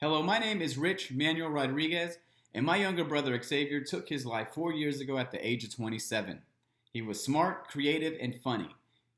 Hello, my name is Rich Manuel Rodriguez, and my younger brother Xavier took his life 4 years ago at the age of 27. He was smart, creative, and funny.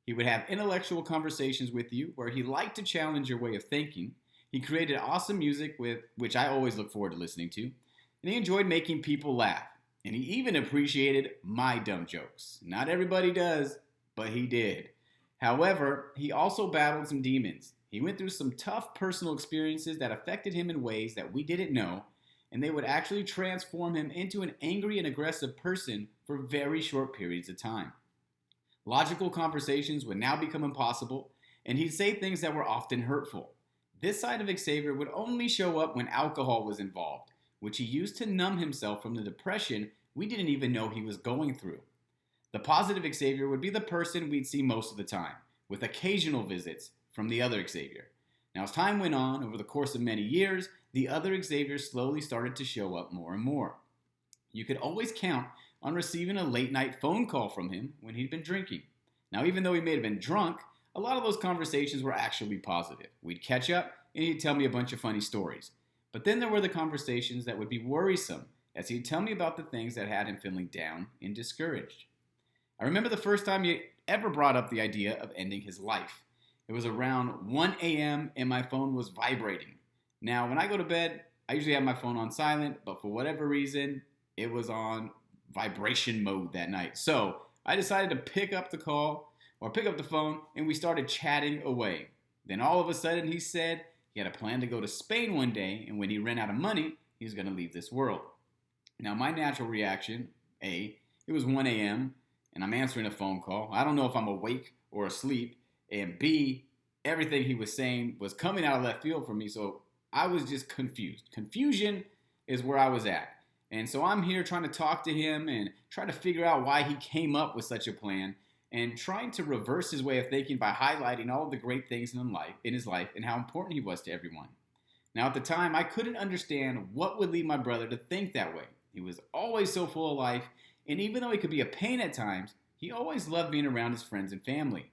He would have intellectual conversations with you where he liked to challenge your way of thinking. He created awesome music with which I always look forward to listening to, and he enjoyed making people laugh. And he even appreciated my dumb jokes. Not everybody does, but he did. However, he also battled some demons. He went through some tough personal experiences that affected him in ways that we didn't know, and they would actually transform him into an angry and aggressive person for very short periods of time. Logical conversations would now become impossible, and he'd say things that were often hurtful. This side of Xavier would only show up when alcohol was involved, which he used to numb himself from the depression we didn't even know he was going through. The positive Xavier would be the person we'd see most of the time, with occasional visits from the other Xavier. Now, as time went on, over the course of many years, the other Xavier slowly started to show up more and more. You could always count on receiving a late night phone call from him when he'd been drinking. Now, even though he may have been drunk, a lot of those conversations were actually positive. We'd catch up and he'd tell me a bunch of funny stories. But then there were the conversations that would be worrisome, as he'd tell me about the things that had him feeling down and discouraged. I remember the first time he ever brought up the idea of ending his life. It was around 1 a.m. and my phone was vibrating. Now, when I go to bed, I usually have my phone on silent, but for whatever reason, it was on vibration mode that night. So I decided to pick up the phone, and we started chatting away. Then all of a sudden, he said he had a plan to go to Spain one day, and when he ran out of money, he was going to leave this world. Now, my natural reaction, A, it was 1 a.m., and I'm answering a phone call. I don't know if I'm awake or asleep. And B, everything he was saying was coming out of left field for me, so I was just confused. Confusion is where I was at. And so I'm here trying to talk to him and try to figure out why he came up with such a plan and trying to reverse his way of thinking by highlighting all of the great things in his life and how important he was to everyone. Now, at the time, I couldn't understand what would lead my brother to think that way. He was always so full of life, and even though he could be a pain at times, he always loved being around his friends and family.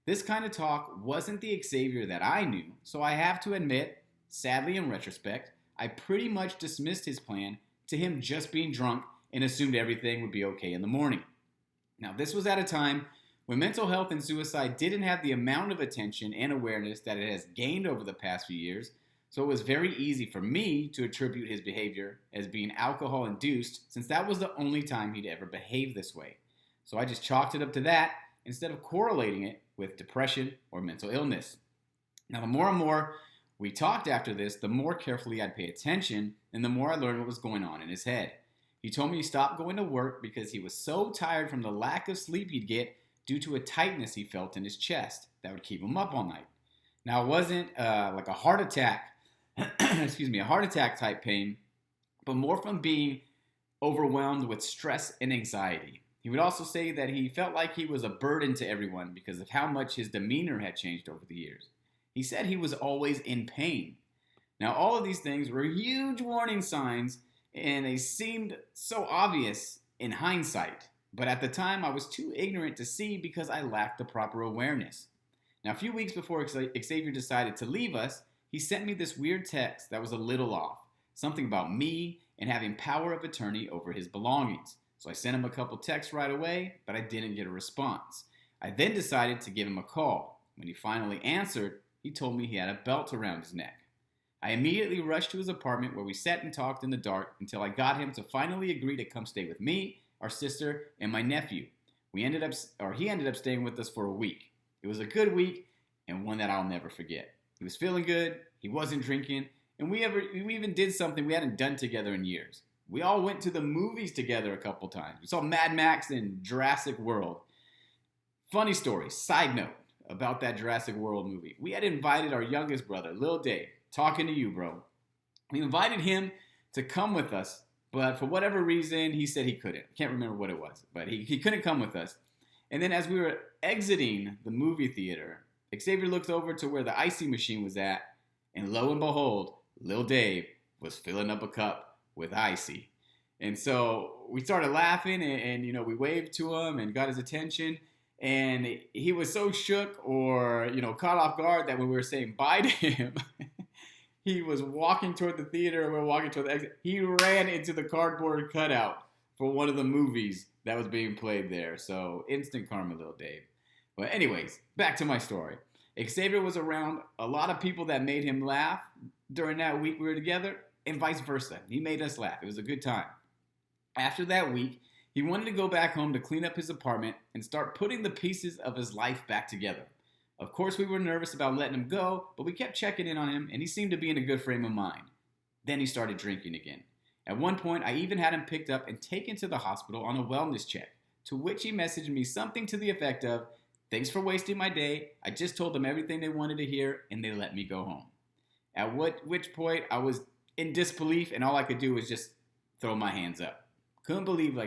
This kind of talk wasn't the Xavier that I knew, so I have to admit, sadly in retrospect, I pretty much dismissed his plan to him just being drunk and assumed everything would be okay in the morning. Now, this was at a time when mental health and suicide didn't have the amount of attention and awareness that it has gained over the past few years, so it was very easy for me to attribute his behavior as being alcohol-induced, since that was the only time he'd ever behaved this way. So I just chalked it up to that instead of correlating it with depression or mental illness. Now, the more and more we talked after this, the more carefully I'd pay attention and the more I learned what was going on in his head. He told me he stopped going to work because he was so tired from the lack of sleep he'd get due to a tightness he felt in his chest that would keep him up all night. Now, it wasn't like a heart attack, a heart attack type pain, but more from being overwhelmed with stress and anxiety. He would also say that he felt like he was a burden to everyone because of how much his demeanor had changed over the years. He said he was always in pain. Now, all of these things were huge warning signs, and they seemed so obvious in hindsight. But at the time, I was too ignorant to see because I lacked the proper awareness. Now, a few weeks before Xavier decided to leave us, he sent me this weird text that was a little off. Something about me and having power of attorney over his belongings. So I sent him a couple texts right away, but I didn't get a response. I then decided to give him a call. When he finally answered, he told me he had a belt around his neck. I immediately rushed to his apartment where we sat and talked in the dark until I got him to finally agree to come stay with me, our sister, and my nephew. He ended up staying with us for a week. It was a good week and one that I'll never forget. He was feeling good, he wasn't drinking, and we even did something we hadn't done together in years. We all went to the movies together a couple times. We saw Mad Max and Jurassic World. Funny story, side note about that Jurassic World movie. We had invited our youngest brother, Lil Dave, talking to you, bro. We invited him to come with us, but for whatever reason, he said he couldn't. I can't remember what it was, but he couldn't come with us. And then as we were exiting the movie theater, Xavier looked over to where the icy machine was at, and lo and behold, Lil Dave was filling up a cup with icy. And so we started laughing and we waved to him and got his attention. And he was so shook or, caught off guard that when we were saying bye to him, He was walking toward the theater, and we were walking toward the exit. He ran into the cardboard cutout for one of the movies that was being played there. So, instant karma, little Dave. But anyways, back to my story. Xavier was around a lot of people that made him laugh during that week we were together, and vice versa. He made us laugh. It was a good time. After that week, he wanted to go back home to clean up his apartment and start putting the pieces of his life back together. Of course, we were nervous about letting him go, but we kept checking in on him, and he seemed to be in a good frame of mind. Then he started drinking again. At one point, I even had him picked up and taken to the hospital on a wellness check, to which he messaged me something to the effect of, "Thanks for wasting my day. I just told them everything they wanted to hear, and they let me go home." At which point, I was in disbelief, and all I could do was just throw my hands up. Couldn't believe,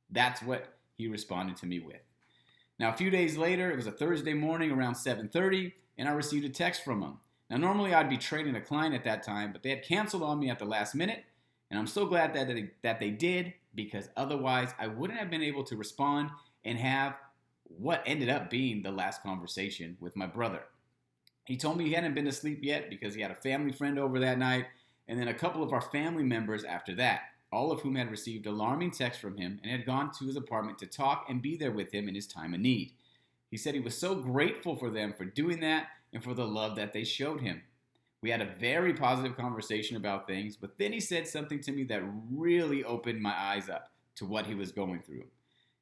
that's what he responded to me with. Now, a few days later, it was a Thursday morning around 7:30, and I received a text from him. Now, normally I'd be training a client at that time, but they had canceled on me at the last minute, and I'm so glad that they did, because otherwise I wouldn't have been able to respond and have what ended up being the last conversation with my brother. He told me he hadn't been to sleep yet because he had a family friend over that night, and then a couple of our family members after that, all of whom had received alarming texts from him and had gone to his apartment to talk and be there with him in his time of need. He said he was so grateful for them for doing that and for the love that they showed him. We had a very positive conversation about things, but then he said something to me that really opened my eyes up to what he was going through.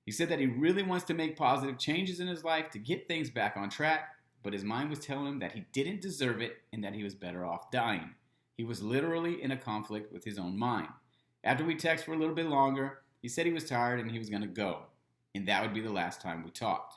He said that he really wants to make positive changes in his life to get things back on track, but his mind was telling him that he didn't deserve it and that he was better off dying. He was literally in a conflict with his own mind. After we texted for a little bit longer, he said he was tired and he was going to go, and that would be the last time we talked.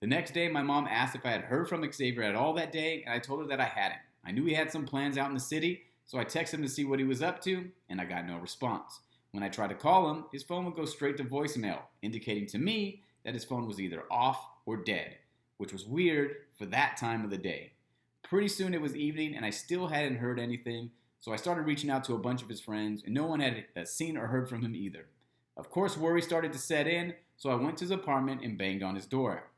The next day, my mom asked if I had heard from Xavier at all that day, and I told her that I hadn't. I knew he had some plans out in the city, so I texted him to see what he was up to, and I got no response. When I tried to call him, his phone would go straight to voicemail, indicating to me that his phone was either off or dead, which was weird for that time of the day. Pretty soon it was evening, and I still hadn't heard anything, so I started reaching out to a bunch of his friends, and no one had seen or heard from him either. Of course, worry started to set in, so I went to his apartment and banged on his door.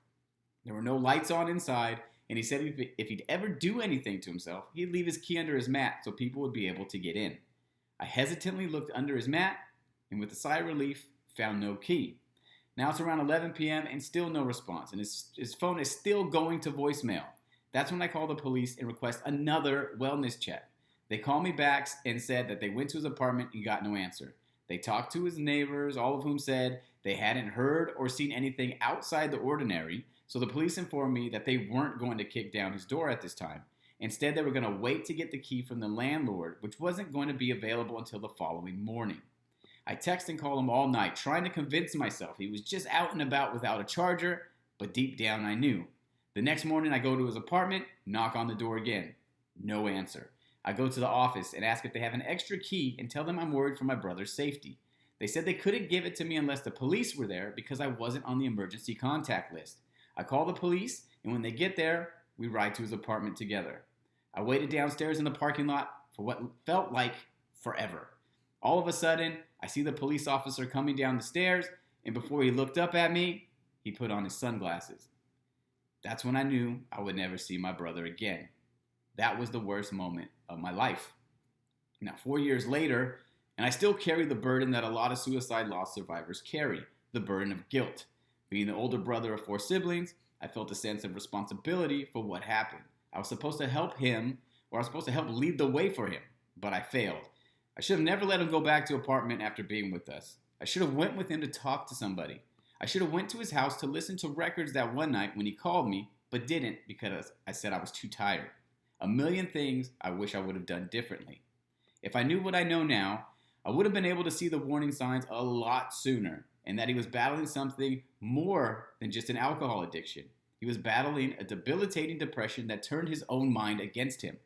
There were no lights on inside, and he said if he'd ever do anything to himself, he'd leave his key under his mat so people would be able to get in. I hesitantly looked under his mat, and with a sigh of relief, found no key. Now it's around 11 p.m. and still no response, and his phone is still going to voicemail. That's when I call the police and request another wellness check. They called me back and said that they went to his apartment and got no answer. They talked to his neighbors, all of whom said they hadn't heard or seen anything outside the ordinary, so the police informed me that they weren't going to kick down his door at this time. Instead, they were going to wait to get the key from the landlord, which wasn't going to be available until the following morning. I text and call him all night, trying to convince myself he was just out and about without a charger, but deep down I knew. The next morning, I go to his apartment, knock on the door again. No answer. I go to the office and ask if they have an extra key and tell them I'm worried for my brother's safety. They said they couldn't give it to me unless the police were there because I wasn't on the emergency contact list. I call the police, and when they get there, we ride to his apartment together. I waited downstairs in the parking lot for what felt like forever. All of a sudden, I see the police officer coming down the stairs, and before he looked up at me, he put on his sunglasses. That's when I knew I would never see my brother again. That was the worst moment of my life. Now, 4 years later, and I still carry the burden that a lot of suicide loss survivors carry, the burden of guilt. Being the older brother of 4 siblings, I felt a sense of responsibility for what happened. I was supposed to help him, or I was supposed to help lead the way for him, but I failed. I should have never let him go back to apartment after being with us. I should have went with him to talk to somebody. I should have went to his house to listen to records that one night when he called me, but didn't because I said I was too tired. A million things I wish I would have done differently. If I knew what I know now, I would have been able to see the warning signs a lot sooner, and that he was battling something more than just an alcohol addiction. He was battling a debilitating depression that turned his own mind against him.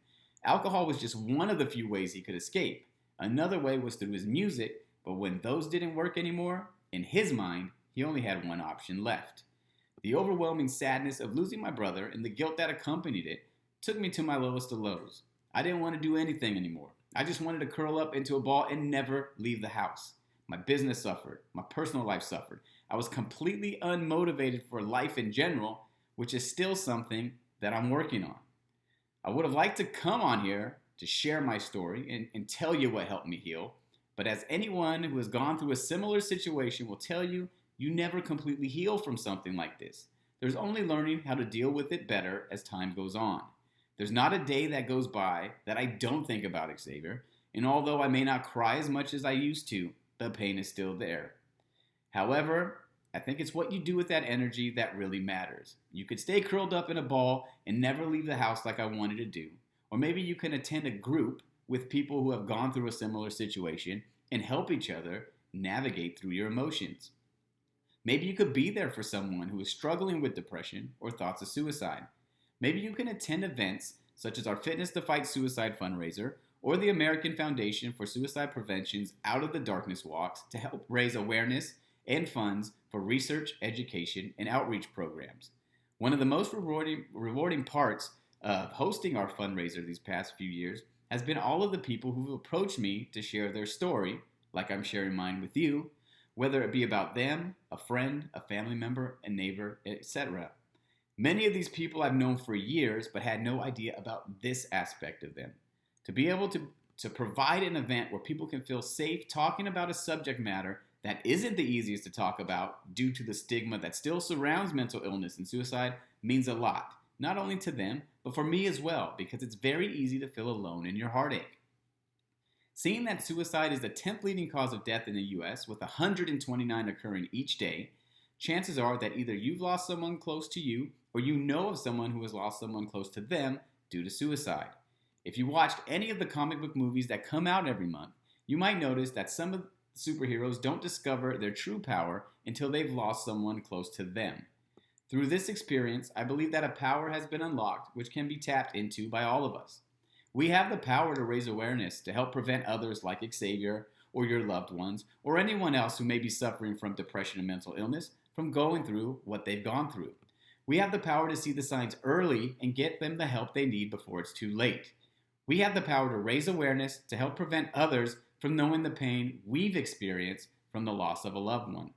Alcohol was just one of the few ways he could escape. Another way was through his music, but when those didn't work anymore, in his mind, he only had one option left. The overwhelming sadness of losing my brother and the guilt that accompanied it took me to my lowest of lows. I didn't want to do anything anymore. I just wanted to curl up into a ball and never leave the house. My business suffered. My personal life suffered. I was completely unmotivated for life in general, which is still something that I'm working on. I would have liked to come on here to share my story and tell you what helped me heal. But as anyone who has gone through a similar situation will tell you, you never completely heal from something like this. There's only learning how to deal with it better as time goes on. There's not a day that goes by that I don't think about Xavier, and although I may not cry as much as I used to, the pain is still there. However, I think it's what you do with that energy that really matters. You could stay curled up in a ball and never leave the house like I wanted to do. Or maybe you can attend a group with people who have gone through a similar situation and help each other navigate through your emotions. Maybe you could be there for someone who is struggling with depression or thoughts of suicide. Maybe you can attend events such as our Fitness to Fight Suicide fundraiser or the American Foundation for Suicide Prevention's Out of the Darkness walks to help raise awareness and funds for research, education, and outreach programs. One of the most rewarding parts of hosting our fundraiser these past few years has been all of the people who've approached me to share their story, like I'm sharing mine with you, whether it be about them, a friend, a family member, a neighbor, etc. Many of these people I've known for years but had no idea about this aspect of them. To be able to provide an event where people can feel safe talking about a subject matter that isn't the easiest to talk about due to the stigma that still surrounds mental illness and suicide means a lot, not only to them, but for me as well, because it's very easy to feel alone in your heartache. Seeing that suicide is the 10th leading cause of death in the US, with 129 occurring each day, chances are that either you've lost someone close to you or you know of someone who has lost someone close to them due to suicide. If you watched any of the comic book movies that come out every month, you might notice that some of the superheroes don't discover their true power until they've lost someone close to them. Through this experience, I believe that a power has been unlocked which can be tapped into by all of us. We have the power to raise awareness to help prevent others like Xavier or your loved ones or anyone else who may be suffering from depression and mental illness from going through what they've gone through. We have the power to see the signs early and get them the help they need before it's too late. We have the power to raise awareness to help prevent others from knowing the pain we've experienced from the loss of a loved one.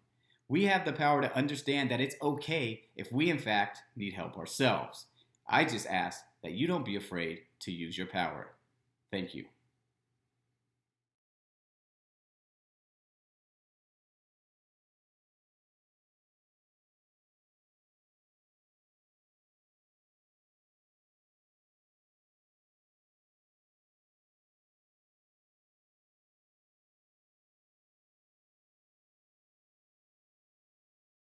We have the power to understand that it's okay if we in fact need help ourselves. I just ask that you don't be afraid to use your power. Thank you.